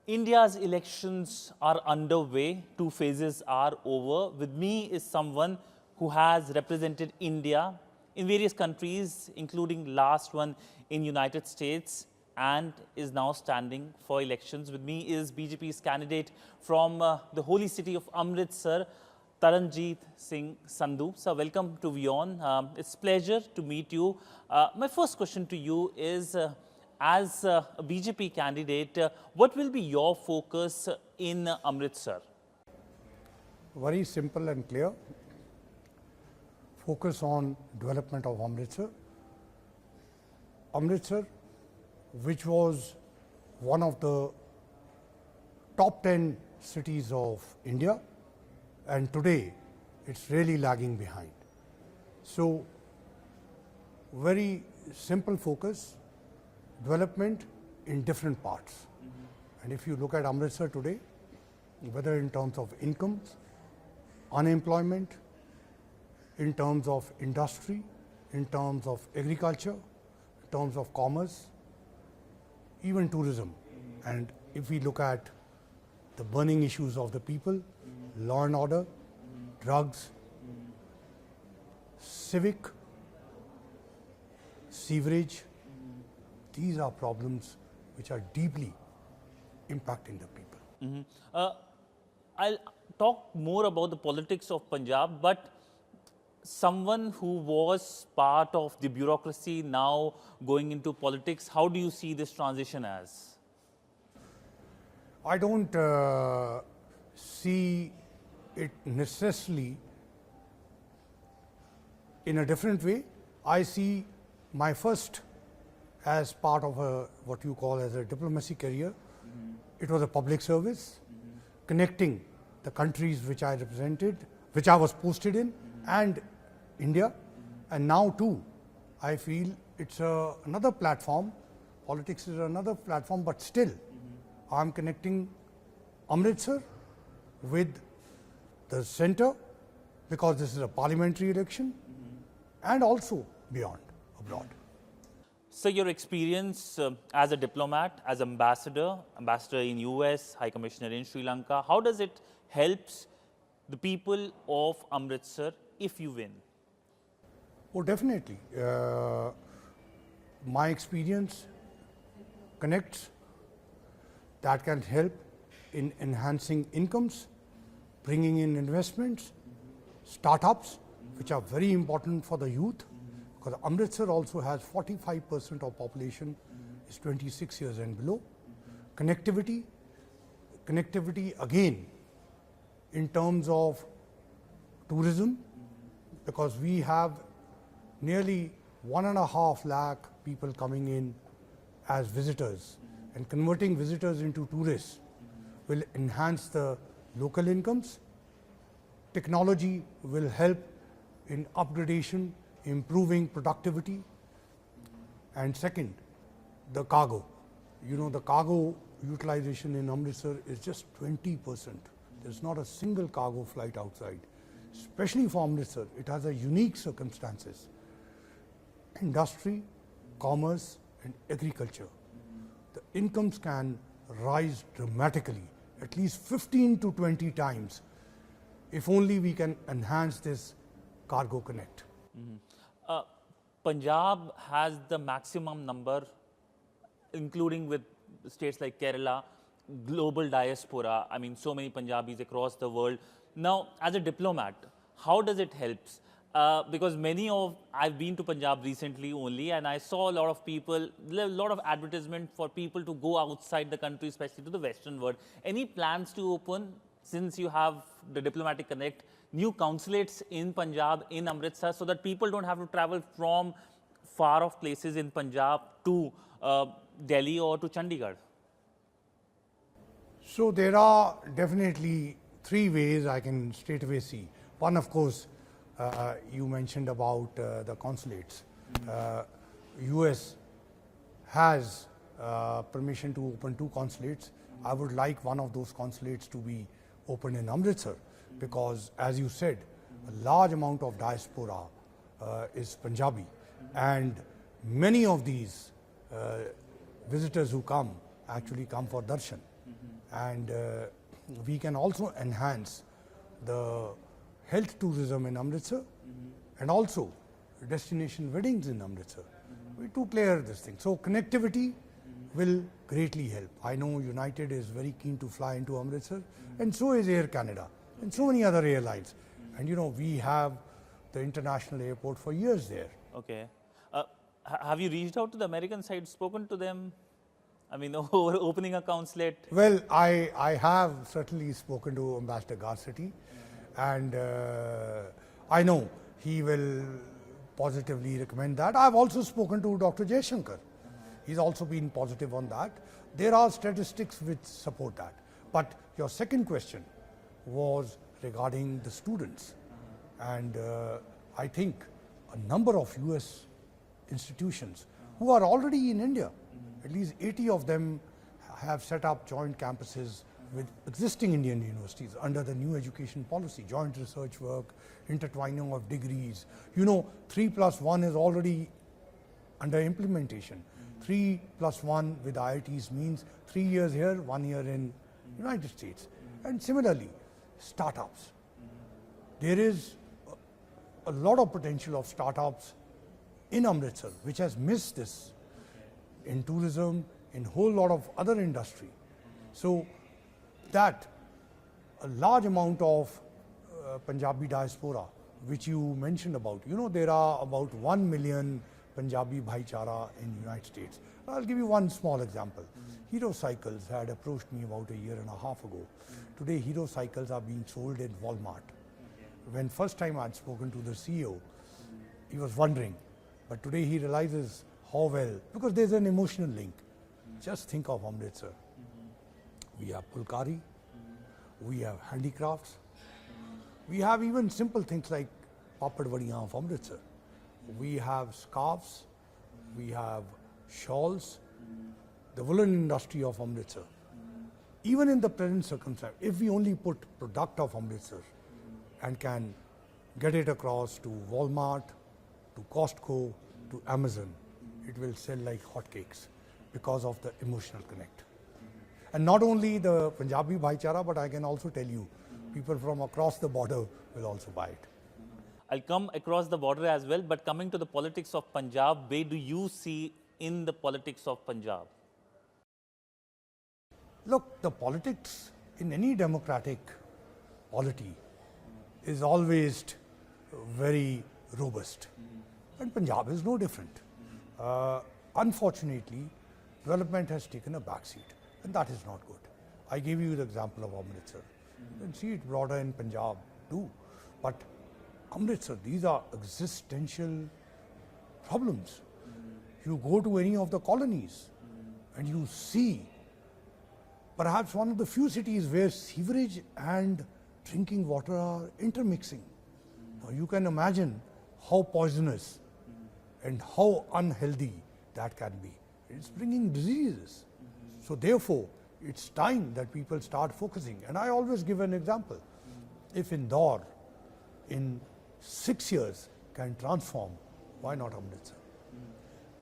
India's elections are underway. Two phases are over. With me is someone who has represented India in various countries, including last one in United States, and is now standing for elections. With me is BJP's candidate from the holy city of Amritsar, Taranjit Singh Sandhu. Sir, welcome to WION. It's a pleasure to meet you. My first question to you is, as a BJP candidate, what will be your focus in Amritsar? Very simple and clear. Focus on development of Amritsar. Amritsar, which was one of the top 10 cities of India, and today it's really lagging behind. So, very simple focus, development in different parts. And if you look at Amritsar today, whether in terms of incomes, unemployment, in terms of industry, in terms of agriculture, in terms of commerce, even tourism. And if we look at the burning issues of the people, law and order, drugs, civic, sewerage, these are problems which are deeply impacting the people. I'll talk more about the politics of Punjab, but someone who was part of the bureaucracy now going into politics, how do you see this transition as? I don't see it necessarily in a different way. I see my first as part of a, what you call as a diplomacy career. It was a public service, connecting the countries which I represented, which I was posted in, and India. And now too, I feel it's another platform. Politics is another platform, but still, I'm connecting Amritsar with the center, because this is a parliamentary election, and also beyond, abroad. So your experience as a diplomat, as ambassador in US, High Commissioner in Sri Lanka, how does it helps the people of Amritsar if you win? Oh, definitely. My experience connects, that can help in enhancing incomes, bringing in investments, startups, which are very important for the youth, because Amritsar also has 45% of population is 26 years and below. Connectivity again in terms of tourism, because we have nearly 1.5 lakh people coming in as visitors, and converting visitors into tourists will enhance the local incomes. Technology will help in upgradation, improving productivity. And second, the cargo. You know, the cargo utilization in Amritsar is just 20%. There's not a single cargo flight outside. Especially for Amritsar, it has a unique circumstances. Industry, commerce, and agriculture. The incomes can rise dramatically, at least 15 to 20 times, if only we can enhance this cargo connect. Punjab has the maximum number, including with states like Kerala, global diaspora. I mean, so many Punjabis across the world. Now, as a diplomat, how does it help? Because I've been to Punjab recently only, and I saw a lot of people, a lot of advertisement for people to go outside the country, especially to the Western world. Any plans to open, since you have the diplomatic connect, new consulates in Punjab, in Amritsar, so that people don't have to travel from far off places in Punjab to Delhi or to Chandigarh? So there are definitely 3 ways I can straight away see. One, of course, you mentioned about the consulates. US has permission to open 2 consulates. I would like one of those consulates to be opened in Amritsar, because as you said, a large amount of diaspora is Punjabi, and many of these visitors who come actually come for darshan. and we can also enhance the health tourism in Amritsar and also destination weddings in Amritsar. We to clear this thing. So connectivity will greatly help. I know United is very keen to fly into Amritsar, and so is Air Canada and so many other airlines. And you know, we have the international airport for years there. Okay. Have you reached out to the American side, spoken to them? I mean, opening a consulate? Well, I have certainly spoken to Ambassador Garcetti, and I know he will positively recommend that. I've also spoken to Dr. Jaishankar. He's also been positive on that. There are statistics which support that. But your second question was regarding the students. And I think a number of US institutions who are already in India, at least 80 of them have set up joint campuses with existing Indian universities under the new education policy, joint research work, intertwining of degrees. You know, 3+1 is already under implementation. 3+1 with IITs means 3 years here, 1 year in United States. And similarly, startups. There is a lot of potential of startups in Amritsar, which has missed this in tourism, in whole lot of other industry. So that a large amount of Punjabi diaspora, which you mentioned about, you know, there are about 1 million Punjabi Bhaichara in United States. I'll give you one small example. Hero Cycles had approached me about a year and a half ago. Today, Hero Cycles are being sold in Walmart. When first time I'd spoken to the CEO, he was wondering, but today he realizes how well, because there's an emotional link. Just think of Amritsar. We have Pulkari, we have handicrafts, we have even simple things like Papad Vadiyan of Amritsar. We have scarves, we have shawls, the woolen industry of Amritsar. Even in the present circumstance, if we only put product of Amritsar and can get it across to Walmart, to Costco, to Amazon, it will sell like hotcakes because of the emotional connect. And not only the Punjabi Bhaichara, but I can also tell you, people from across the border will also buy it. I'll come across the border as well, but coming to the politics of Punjab, where do you see in the politics of Punjab? Look, the politics in any democratic polity is always very robust. And Punjab is no different. Unfortunately, development has taken a backseat, and that is not good. I gave you the example of Amritsar. You can see it broader in Punjab too. But Amritsar, these are existential problems. You go to any of the colonies and you see perhaps one of the few cities where sewerage and drinking water are intermixing. Now you can imagine how poisonous and how unhealthy that can be. It's bringing diseases. So therefore, it's time that people start focusing. And I always give an example. If Indore in 6 years can transform, why not Amritsar?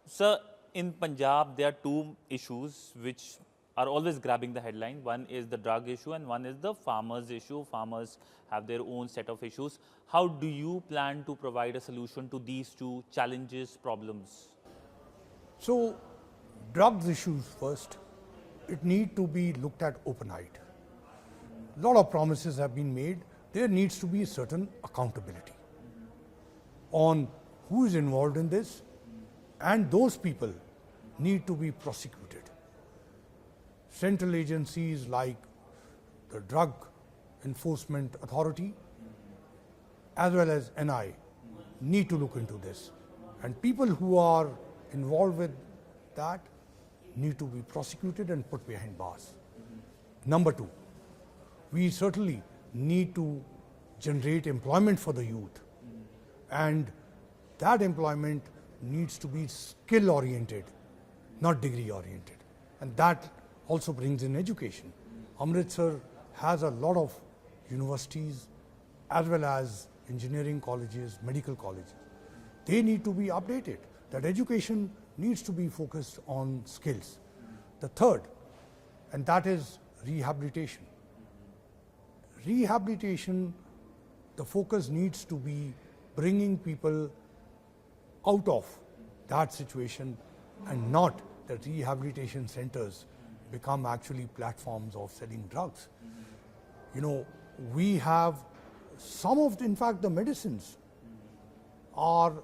Sir, in Punjab, there are two issues which are always grabbing the headline. One is the drug issue and one is the farmers issue. Farmers have their own set of issues. How do you plan to provide a solution to these two challenges, problems? So, drugs issues first, it need to be looked at open-eyed. A lot of promises have been made. There needs to be certain accountability on who is involved in this, and those people need to be prosecuted. Central agencies like the Drug Enforcement Authority as well as NI need to look into this, and people who are involved with that need to be prosecuted and put behind bars. Number two, we certainly need to generate employment for the youth, and that employment needs to be skill oriented, not degree oriented, and that also brings in education. Amritsar has a lot of universities as well as engineering colleges, medical colleges. They need to be updated. That education needs to be focused on skills. The third, and that is rehabilitation. Rehabilitation, the focus needs to be bringing people out of that situation and not that rehabilitation centers become actually platforms of selling drugs. You know, we have some of, in fact, the medicines are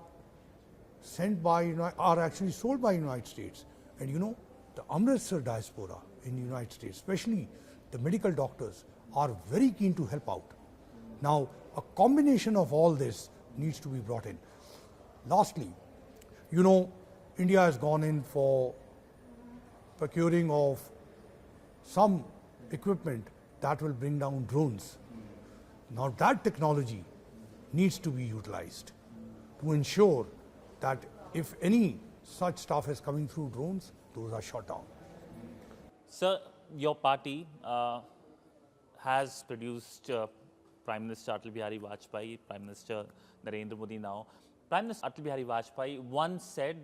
sent by, are actually sold by United States. And you know, the Amritsar diaspora in the United States, especially the medical doctors, are very keen to help out. Now, a combination of all this needs to be brought in. Lastly, you know, India has gone in for procuring of some equipment that will bring down drones. Now that technology needs to be utilized to ensure that if any such stuff is coming through drones, those are shot down. Sir, your party has produced Prime Minister Atal Bihari Vajpayee, Prime Minister Narendra Modi now. Prime Minister Atal Bihari Vajpayee once said,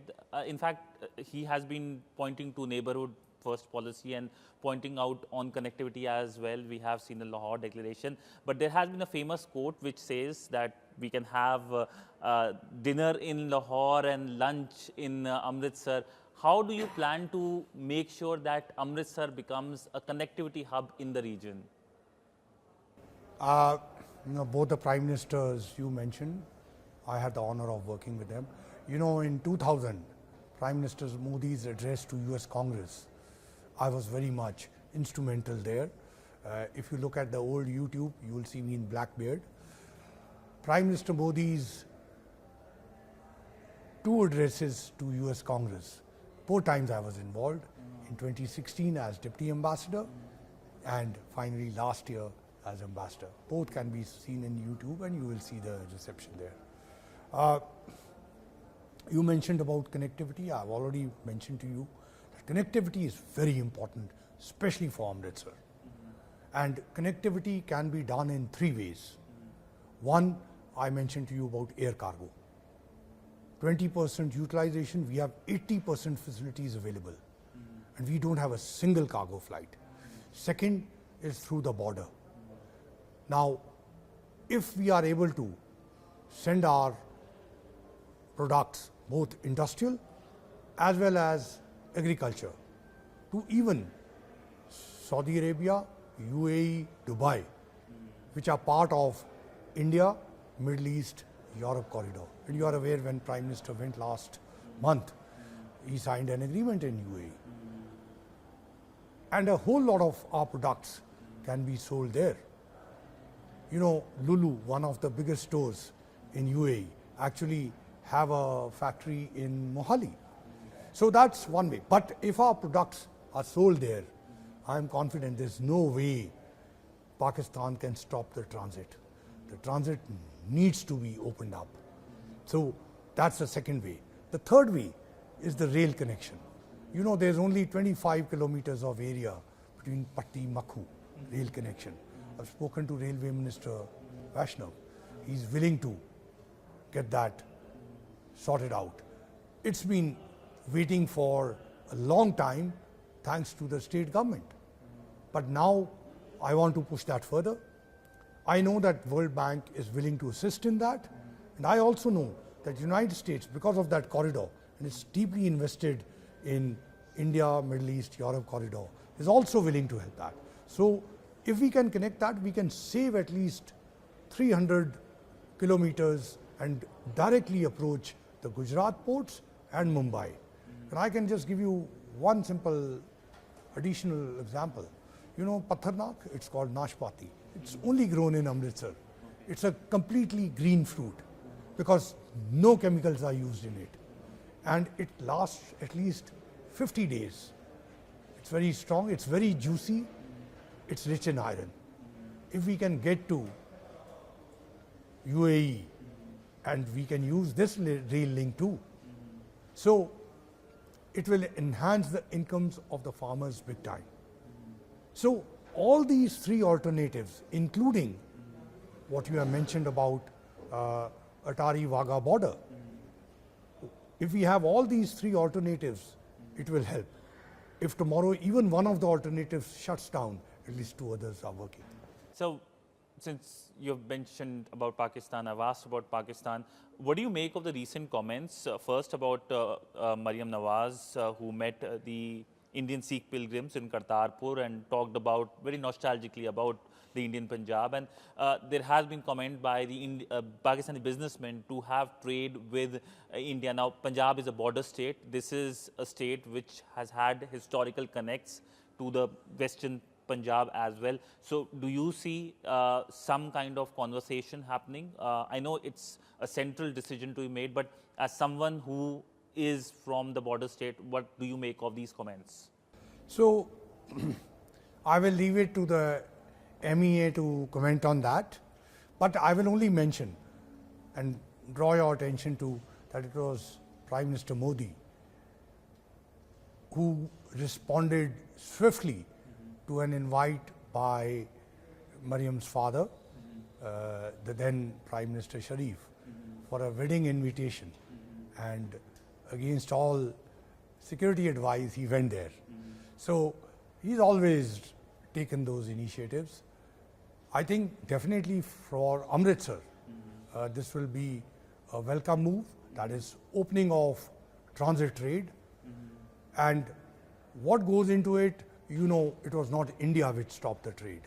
in fact, he has been pointing to neighborhood first policy and pointing out on connectivity as well. We have seen the Lahore Declaration, but there has been a famous quote which says that we can have dinner in Lahore and lunch in Amritsar. How do you plan to make sure that Amritsar becomes a connectivity hub in the region? You know, both the Prime Ministers you mentioned, I had the honor of working with them. You know, in 2000, Prime Minister Modi's address to US Congress, I was very much instrumental there. If you look at the old YouTube, you will see me in black beard. Prime Minister Modi's two addresses to US Congress, both times I was involved, in 2016 as Deputy Ambassador and finally last year as Ambassador. Both can be seen in YouTube and you will see the reception there. You mentioned about connectivity. I've already mentioned to you that connectivity is very important, especially for Amritsar. And connectivity can be done in three ways. One, I mentioned to you about air cargo. 20% utilization, we have 80% facilities available. And we don't have a single cargo flight. Second is through the border. Now, if we are able to send our products, both industrial as well as agriculture, to even Saudi Arabia, UAE, Dubai, which are part of India, Middle East, Europe corridor. And you are aware when Prime Minister went last month, he signed an agreement in UAE. And a whole lot of our products can be sold there. You know, Lulu, one of the biggest stores in UAE, actually have a factory in Mohali. So that's one way. But if our products are sold there, I'm confident there's no way Pakistan can stop the transit. The transit needs to be opened up. So that's the second way. The third way is the rail connection. You know, there's only 25 kilometers of area between Patti Makhu, rail connection. I've spoken to Railway Minister Vaishnav. He's willing to get that sorted out. It's been waiting for a long time thanks to the state government. But now I want to push that further. I know that World Bank is willing to assist in that. And I also know that United States, because of that corridor, and it's deeply invested in India, Middle East, Europe corridor, is also willing to help that. So if we can connect that, we can save at least 300 kilometers and directly approach the Gujarat ports and Mumbai. And I can just give you one simple additional example. You know, Patharnak, it's called Nashpati. It's only grown in Amritsar. It's a completely green fruit because no chemicals are used in it. And it lasts at least 50 days. It's very strong, it's very juicy, it's rich in iron. If we can get to UAE and we can use this rail link too, so it will enhance the incomes of the farmers big time. So all these three alternatives, including what you have mentioned about Atari-Wagah border, if we have all these three alternatives, it will help. If tomorrow even one of the alternatives shuts down at least 2 others are working. So, since you've mentioned about Pakistan, I've asked about Pakistan. What do you make of the recent comments? First about Maryam Nawaz, who met the Indian Sikh pilgrims in Kartarpur and talked about very nostalgically about the Indian Punjab. And there has been comment by the Pakistani businessmen to have trade with India. Now, Punjab is a border state. This is a state which has had historical connects to the Western Punjab as well. So do you see some kind of conversation happening? I know it's a central decision to be made, but as someone who is from the border state, what do you make of these comments? So I will leave it to the MEA to comment on that, but I will only mention and draw your attention to that it was Prime Minister Modi who responded swiftly to an invite by Maryam's father, the then Prime Minister Sharif, for a wedding invitation. And against all security advice, he went there. So he's always taken those initiatives. I think definitely for Amritsar, this will be a welcome move. That is opening of transit trade. And what goes into it, you know, it was not India which stopped the trade.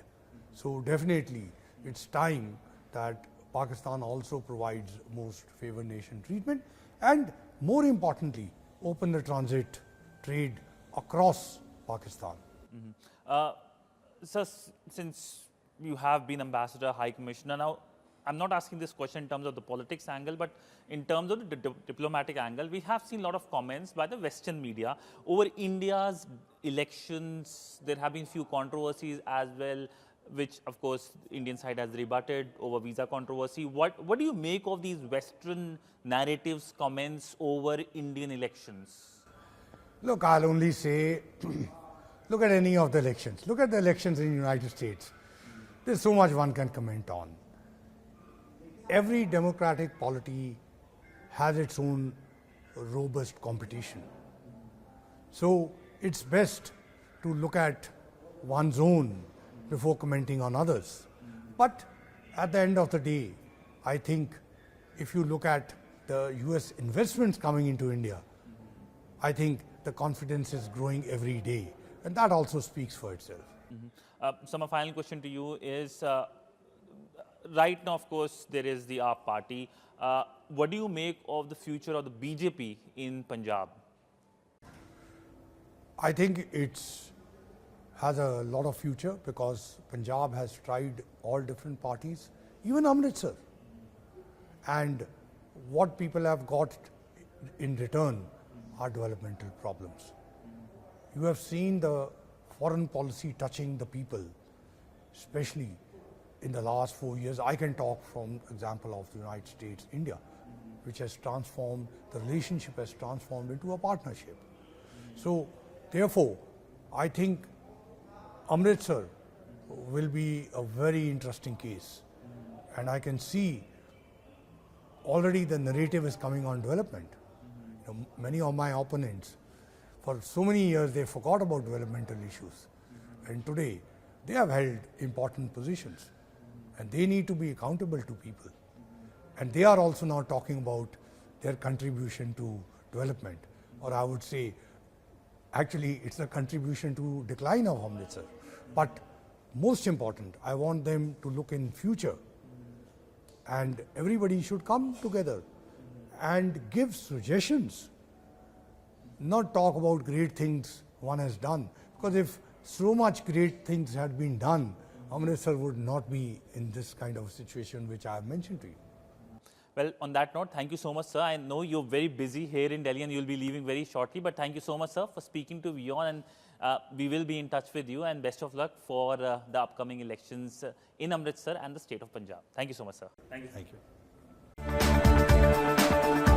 So definitely it's time that Pakistan also provides most favored nation treatment, and more importantly, open the transit trade across Pakistan. So since you have been Ambassador, High Commissioner, now I'm not asking this question in terms of the politics angle, but in terms of the diplomatic angle, we have seen a lot of comments by the Western media over India's elections. There have been few controversies as well, which of course Indian side has rebutted over visa controversy. What do you make of these Western narratives, comments over Indian elections? Look, I'll only say, look at any of the elections. Look at the elections in the United States. There's so much one can comment on. Every democratic polity has its own robust competition. So it's best to look at one's own before commenting on others. But at the end of the day, I think if you look at the US investments coming into India, I think the confidence is growing every day. And that also speaks for itself. So my final question to you is, right now, of course, there is the AAP party. What do you make of the future of the BJP in Punjab? I think it has a lot of future because Punjab has tried all different parties, even Amritsar. And what people have got in return are developmental problems. You have seen the foreign policy touching the people, especially in the last 4 years. I can talk from example of the United States, India, which has transformed, the relationship has transformed into a partnership. So therefore, I think Amritsar will be a very interesting case. And I can see already the narrative is coming on development. You know, many of my opponents, for so many years, they forgot about developmental issues. And today, they have held important positions. And they need to be accountable to people. And they are also now talking about their contribution to development. Or I would say, actually, it's a contribution to decline of Amritsar. But most important, I want them to look in future. And everybody should come together and give suggestions. Not talk about great things one has done. Because if so much great things had been done, Amritsar would not be in this kind of situation which I have mentioned to you. Well, on that note, thank you so much, sir. I know you're very busy here in Delhi and you'll be leaving very shortly, but thank you so much, sir, for speaking to WION, and we will be in touch with you, and best of luck for the upcoming elections in Amritsar and the state of Punjab. Thank you so much, sir. Thank you.